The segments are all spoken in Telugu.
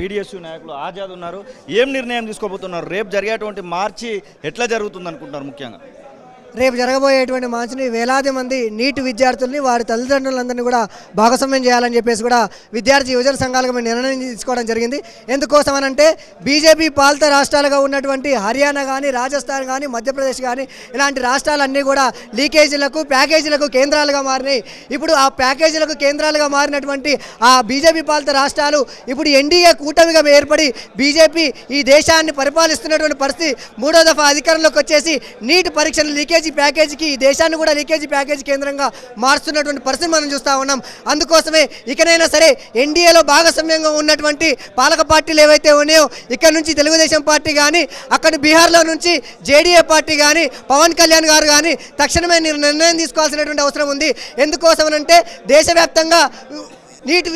పీడిఎస్యూ నాయకులు ఆజాద్ ఉన్నారు. ఏం నిర్ణయం తీసుకోబోతున్నారు? రేపు జరిగేటువంటి మార్చి ఎట్లా జరుగుతుంది అనుకుంటున్నారు? ముఖ్యంగా రేపు జరగబోయేటువంటి మార్చిని వేలాది మంది నీట్ విద్యార్థుల్ని వారి తల్లిదండ్రులందరినీ కూడా భాగస్వామ్యం చేయాలని చెప్పేసి కూడా విద్యార్థి యువజన సంఘాలుగా మేము నిర్ణయం తీసుకోవడం జరిగింది. ఎందుకోసం అనంటే బీజేపీ పాలిత రాష్ట్రాలుగా ఉన్నటువంటి హర్యానా కానీ, రాజస్థాన్ కానీ, మధ్యప్రదేశ్ కానీ ఇలాంటి రాష్ట్రాలన్నీ కూడా లీకేజీలకు, ప్యాకేజీలకు కేంద్రాలుగా మారినాయి. ఇప్పుడు ఆ ప్యాకేజీలకు కేంద్రాలుగా మారినటువంటి ఆ బీజేపీ పాలిత రాష్ట్రాలు ఇప్పుడు ఎన్డీఏ కూటమిగా ఏర్పడి బీజేపీ ఈ దేశాన్ని పరిపాలిస్తున్నటువంటి పరిస్థితి మూడో దఫా అధికారంలోకి వచ్చేసి నీట్ పరీక్షలు లీకేజ్ ప్యాకేజీకి ఈ దేశాన్ని కూడా లీకేజీ ప్యాకేజీ కేంద్రంగా మారుస్తున్నటువంటి పరిస్థితి మనం చూస్తూ ఉన్నాం. అందుకోసమే ఇకనైనా సరే ఎన్డీఏలో భాగస్వామ్యంగా ఉన్నటువంటి పాలక పార్టీలు ఏవైతే ఉన్నాయో ఇక్కడ నుంచి తెలుగుదేశం పార్టీ కానీ, అక్కడ బీహార్లో నుంచి జేడీఏ పార్టీ కానీ, పవన్ కళ్యాణ్ గారు కానీ తక్షణమే నిర్ణయం తీసుకోవాల్సినటువంటి అవసరం ఉంది. ఎందుకోసమనంటే దేశవ్యాప్తంగా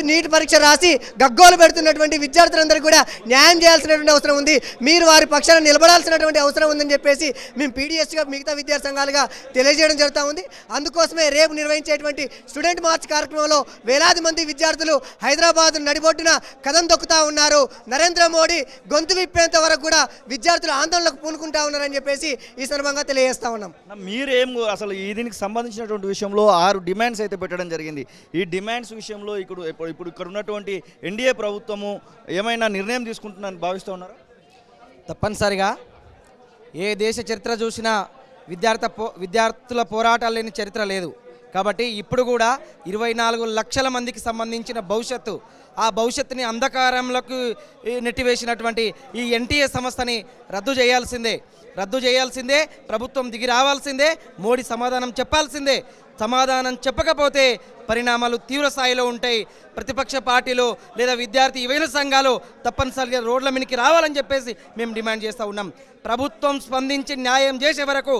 నీట్ పరీక్ష రాసి గగ్గోలు పెడుతున్నటువంటి విద్యార్థులందరికీ కూడా న్యాయం చేయాల్సినటువంటి అవసరం ఉంది. మీరు వారి పక్షాన నిలబడాల్సినటువంటి అవసరం ఉందని చెప్పేసి మేము పీడిఎస్గా మిగతా విద్యార్థి సంఘాలుగా తెలియజేయడం జరుగుతూ ఉంది. అందుకోసమే రేపు నిర్వహించేటువంటి స్టూడెంట్ మార్చ్ కార్యక్రమంలో వేలాది మంది విద్యార్థులు హైదరాబాద్ నడిబొడ్డున కదం తొక్కుతూ ఉన్నారు. నరేంద్ర మోడీ గొంతు విప్పేంత వరకు కూడా విద్యార్థులు ఆందోళనకు పూనుకుంటా ఉన్నారని చెప్పేసి ఈ సందర్భంగా తెలియజేస్తా ఉన్నాం. మీరేం అసలు దీనికి సంబంధించినటువంటి విషయంలో 6 డిమాండ్స్ అయితే పెట్టడం జరిగింది. ఈ డిమాండ్స్ విషయంలో ఇప్పుడు ఇక్కడ ఉన్నటువంటి ఎన్డీఏ ప్రభుత్వము ఏమైనా నిర్ణయం తీసుకుంటుందని భావిస్తూ ఉన్నారా? తప్పనిసరిగా ఏ దేశ చరిత్ర చూసినా విద్యార్థుల పోరాటాలు లేని చరిత్ర లేదు. కాబట్టి ఇప్పుడు కూడా 24 లక్షల మందికి సంబంధించిన భవిష్యత్తు, ఆ భవిష్యత్తుని అంధకారంలోకి నెట్టివేసినటువంటి ఈ ఎన్టీఏ సంస్థని రద్దు చేయాల్సిందే. ప్రభుత్వం దిగి రావాల్సిందే. మోడీ సమాధానం చెప్పాల్సిందే. సమాధానం చెప్పకపోతే పరిణామాలు తీవ్ర స్థాయిలో ఉంటాయి. ప్రతిపక్ష పార్టీలు లేదా విద్యార్థి యువజన సంఘాలు తప్పనిసరిగా రోడ్ల మీదకి రావాలని చెప్పేసి మేము డిమాండ్ చేస్తూ ఉన్నాం. ప్రభుత్వం స్పందించి న్యాయం చేసే వరకు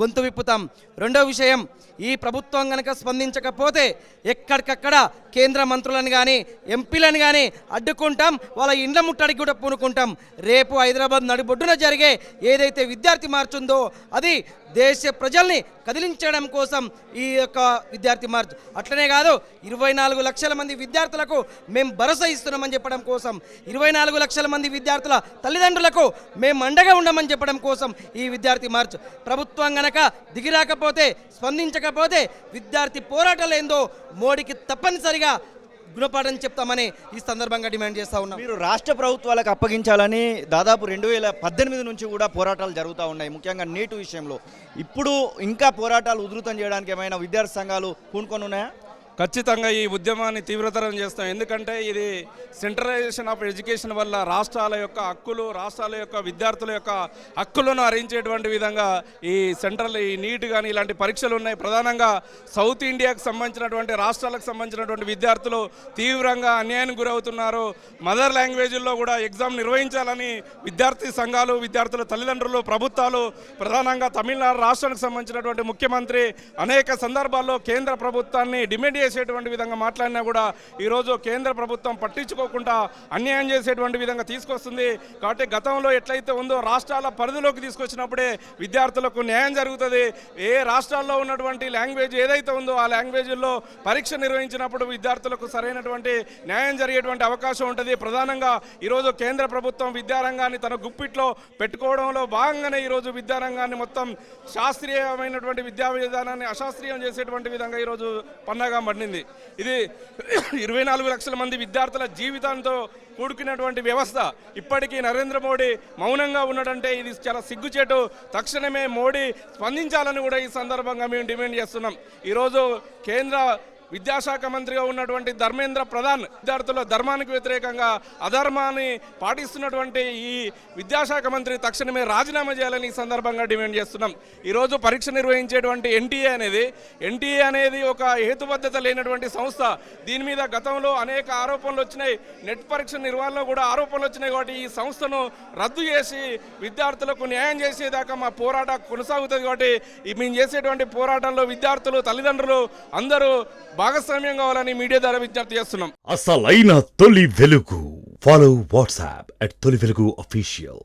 గొంతు విప్పుతాం. రెండో విషయం, ఈ ప్రభుత్వం కనుక స్పందించకపోతే ఎక్కడికక్కడ కేంద్ర మంత్రులను కానీ, ఎంపీలను కానీ అడ్డుకుంటాం. వాళ్ళ ఇండ్ల ముట్టడికి కూడా పూనుకుంటాం. రేపు హైదరాబాద్ నడిబొడ్డున జరిగే ఏదైతే విద్యార్థి మార్చ్ ఉందో అది దేశ ప్రజల్ని కదిలించడం కోసం ఈ యొక్క విద్యార్థి మార్చ్. అట్లనే కాదు, 24 లక్షల మంది విద్యార్థులకు మేము భరోసా ఇస్తున్నామని చెప్పడం కోసం, 24 లక్షల మంది విద్యార్థుల తల్లిదండ్రులకు మేము అండగా ఉండమని చెప్పడం కోసం ఈ విద్యార్థి మార్చ్. ప్రభుత్వం గనక దిగిరాకపోతే, స్పందించకపోతే విద్యార్థి పోరాటాలు ఏందో మోడీకి తప్పనిసరిగా గుణపాఠం చెప్తామని ఈ సందర్భంగా డిమాండ్ చేస్తూ ఉన్నాం. మీరు రాష్ట్ర ప్రభుత్వాలకు అప్పగించాలని దాదాపు 2018 నుంచి కూడా పోరాటాలు జరుగుతూ ఉన్నాయి, ముఖ్యంగా నీటు విషయంలో. ఇప్పుడు ఇంకా పోరాటాలు ఉధృతం చేయడానికి ఏమైనా విద్యార్థి సంఘాలు పూనుకొని ఉన్నాయా? ఖచ్చితంగా ఈ ఉద్యమాన్ని తీవ్రతరం చేస్తాం. ఎందుకంటే ఇది సెంట్రలైజేషన్ ఆఫ్ ఎడ్యుకేషన్ వల్ల రాష్ట్రాల యొక్క హక్కులు, రాష్ట్రాల యొక్క విద్యార్థుల యొక్క హక్కులను హరించేటువంటి విధంగా ఈ నీట్ కానీ ఇలాంటి పరీక్షలు ఉన్నాయి. ప్రధానంగా సౌత్ ఇండియాకు సంబంధించినటువంటి రాష్ట్రాలకు సంబంధించినటువంటి విద్యార్థులు తీవ్రంగా అన్యాయానికి గురవుతున్నారు. మదర్ లాంగ్వేజ్లో కూడా ఎగ్జామ్ నిర్వహించాలని విద్యార్థి సంఘాలు, విద్యార్థుల తల్లిదండ్రులు, ప్రభుత్వాలు, ప్రధానంగా తమిళనాడు రాష్ట్రానికి సంబంధించినటువంటి ముఖ్యమంత్రి అనేక సందర్భాల్లో కేంద్ర ప్రభుత్వాన్ని డిమాండ్ చేసేటువంటి విధంగా మాట్లాడినా కూడా ఈరోజు కేంద్ర ప్రభుత్వం పట్టించుకోకుండా అన్యాయం చేసేటువంటి విధంగా తీసుకొస్తుంది. కాబట్టి గతంలో ఎట్లయితే ఉందో రాష్ట్రాల పరిధిలోకి తీసుకొచ్చినప్పుడే విద్యార్థులకు న్యాయం జరుగుతుంది. ఏ రాష్ట్రాల్లో ఉన్నటువంటి లాంగ్వేజ్ ఏదైతే ఉందో ఆ లాంగ్వేజ్లో పరీక్ష నిర్వహించినప్పుడు విద్యార్థులకు సరైనటువంటి న్యాయం జరిగేటువంటి అవకాశం ఉంటుంది. ప్రధానంగా ఈరోజు కేంద్ర ప్రభుత్వం విద్యారంగాన్ని తన గుప్పిట్లో పెట్టుకోవడంలో భాగంగానే ఈరోజు విద్యారంగాన్ని మొత్తం శాస్త్రీయమైనటువంటి విద్యా విధానాన్ని అశాస్త్రీయం చేసేటువంటి విధంగా ఈరోజు పన్నాగా పడింది. ఇది 24 లక్షల మంది విద్యార్థుల జీవితంతో కూడుకున్నటువంటి వ్యవస్థ. ఇప్పటికీ నరేంద్ర మోడీ మౌనంగా ఉన్నాడంటే ఇది చాలా సిగ్గుచేటు. తక్షణమే మోడీ స్పందించాలని కూడా ఈ సందర్భంగా మేము డిమాండ్ చేస్తున్నాం. ఈరోజు కేంద్ర విద్యాశాఖ మంత్రిగా ఉన్నటువంటి ధర్మేంద్ర ప్రధాన్ విద్యార్థుల ధర్మానికి వ్యతిరేకంగా అధర్మాన్ని పాటిస్తున్నటువంటి ఈ విద్యాశాఖ మంత్రి తక్షణమే రాజీనామా చేయాలని ఈ సందర్భంగా డిమాండ్ చేస్తున్నాం. ఈరోజు పరీక్ష నిర్వహించేటువంటి ఎన్టీఏ అనేది ఒక హేతుబద్ధత లేనటువంటి సంస్థ. దీని మీద గతంలో అనేక ఆరోపణలు వచ్చినాయి. నెట్ పరీక్ష నిర్వహణలో కూడా ఆరోపణలు వచ్చినాయి. కాబట్టి ఈ సంస్థను రద్దు చేసి విద్యార్థులకు న్యాయం చేసేదాకా మా పోరాటం కొనసాగుతుంది. కాబట్టి మేము చేసేటువంటి పోరాటంలో విద్యార్థులు, తల్లిదండ్రులు అందరూ భాగస్వామ్యం కావాలని మీడియా ద్వారా విజ్ఞప్తి చేస్తున్నాం. అసలైన తొలి వెలుగు. ఫాలో వాట్సాప్ @తొలి వెలుగు official.